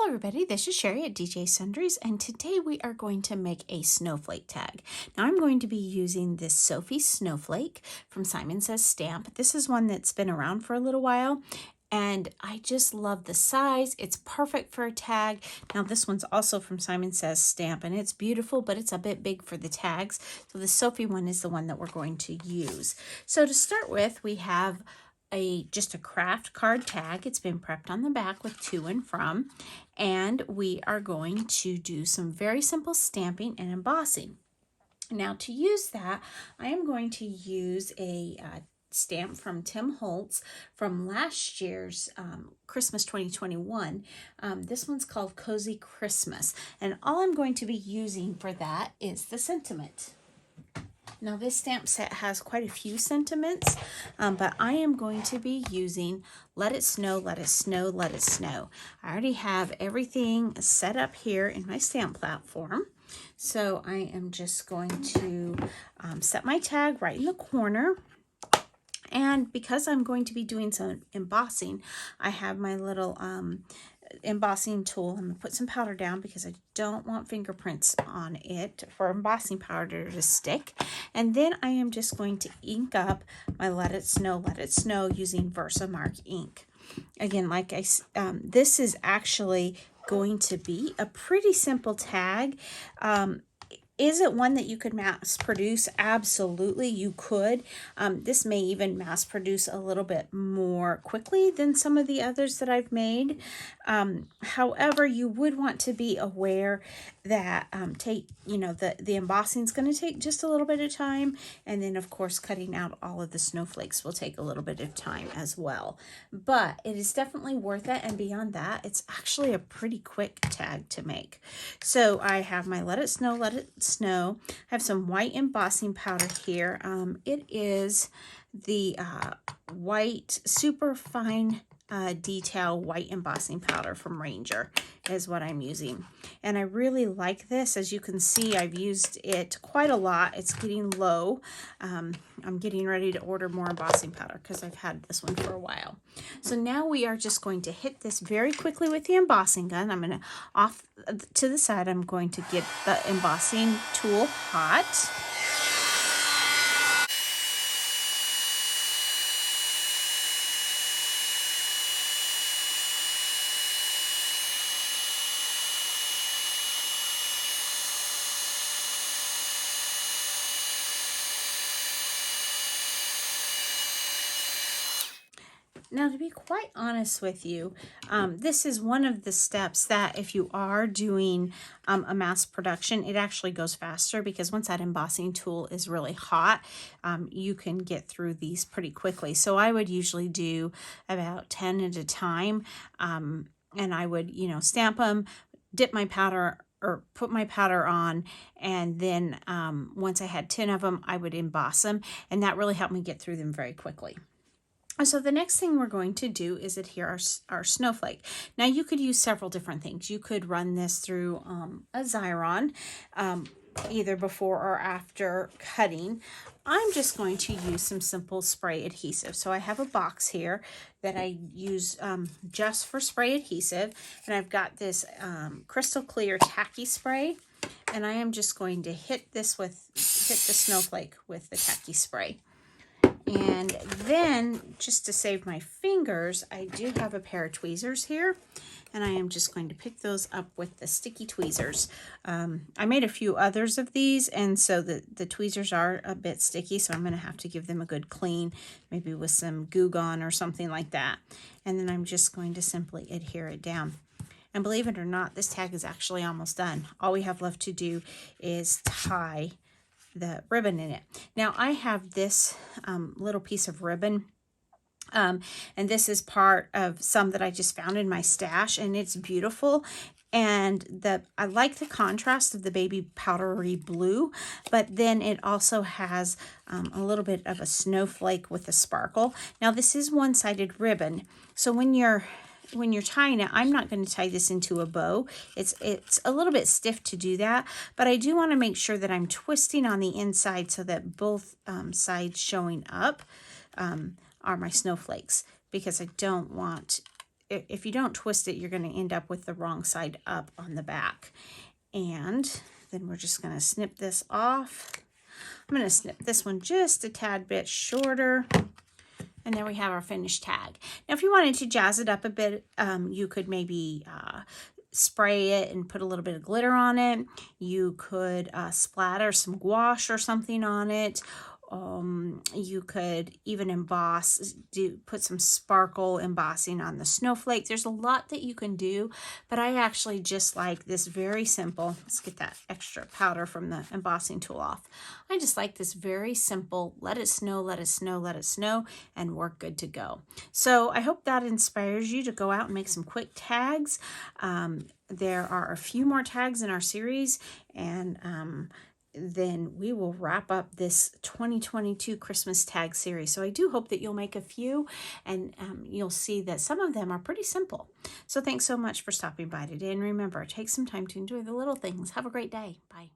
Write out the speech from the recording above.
Hello everybody, this is Cheri at DJ Sundries, and today we are going to make a snowflake tag. Now I'm going to be using this Sophie snowflake from Simon Says Stamp. This is one that's been around for a little while, and I just love the size. It's perfect for a tag. Now this one's also from Simon Says Stamp, and it's beautiful, but it's a bit big for the tags. So the Sophie one is the one that we're going to use. So to start with, we have just a craft card tag. It's been prepped on the back with to and from, and we are going to do some very simple stamping and embossing. Now to use that, I am going to use a stamp from Tim Holtz from last year's Christmas 2021. This one's called Cozy Christmas, and all I'm going to be using for that is the sentiment. Now this stamp set has quite a few sentiments, but I am going to be using Let It Snow, Let It Snow, Let It Snow. I already have everything set up here in my stamp platform. So I am just going to set my tag right in the corner. And because I'm going to be doing some embossing, I have my little embossing tool. I'm going to put some powder down because I don't want fingerprints on it for embossing powder to stick. And then I am just going to ink up my Let It Snow using Versamark ink. Again, this is actually going to be a pretty simple tag. Is it one that you could mass produce? Absolutely, you could. This may even mass produce a little bit more quickly than some of the others that I've made. However, you would want to be aware that the embossing is going to take just a little bit of time, and then of course cutting out all of the snowflakes will take a little bit of time as well. But it is definitely worth it, and beyond that, it's actually a pretty quick tag to make. So I have my Let It Snow, Let It Snow. I have some white embossing powder here. It is the white super fine detail white embossing powder from Ranger is what I'm using, and I really like this. As you can see, I've used it quite a lot. It's getting low. I'm getting ready to order more embossing powder because I've had this one for a while. So now we are just going to hit this very quickly with the embossing gun. I'm going to off to the side. I'm going to get the embossing tool hot. Now, to be quite honest with you, this is one of the steps that if you are doing a mass production, it actually goes faster because once that embossing tool is really hot, you can get through these pretty quickly. So I would usually do about 10 at a time, and I would, stamp them, dip my powder or put my powder on, and then once I had 10 of them, I would emboss them, and that really helped me get through them very quickly. So the next thing we're going to do is adhere our snowflake. Now you could use several different things. You could run this through a Xyron, either before or after cutting. I'm just going to use some simple spray adhesive. So I have a box here that I use just for spray adhesive, and I've got this crystal clear tacky spray, and I am just going to hit the snowflake with the tacky spray. And then, just to save my fingers, I do have a pair of tweezers here, and I am just going to pick those up with the sticky tweezers. I made a few others of these, and so the tweezers are a bit sticky, so I'm going to have to give them a good clean, maybe with some Goo Gone or something like that. And then I'm just going to simply adhere it down. And believe it or not, this tag is actually almost done. All we have left to do is tie the ribbon in it. Now I have this little piece of ribbon, and this is part of some that I just found in my stash, and it's beautiful. And I like the contrast of the baby powdery blue, but then it also has a little bit of a snowflake with a sparkle. Now this is one-sided ribbon, so when you're tying it, I'm not going to tie this into a bow. It's a little bit stiff to do that, but I do want to make sure that I'm twisting on the inside so that both sides showing up are my snowflakes, because I don't want if you don't twist it, you're going to end up with the wrong side up on the back. And then we're just going to snip this off. I'm going to snip this one just a tad bit shorter. And there we have our finished tag. Now, if you wanted to jazz it up a bit, you could maybe spray it and put a little bit of glitter on it. You could splatter some gouache or something on it. You could even emboss, put some sparkle embossing on the snowflake. There's a lot that you can do, but I actually just like this very simple. Let's get that extra powder from the embossing tool off. I just like this very simple, let it snow, let it snow, let it snow, and we're good to go. So I hope that inspires you to go out and make some quick tags. There are a few more tags in our series, and then we will wrap up this 2022 Christmas tag series. So I do hope that you'll make a few, and you'll see that some of them are pretty simple. So thanks so much for stopping by today. And remember, take some time to enjoy the little things. Have a great day. Bye.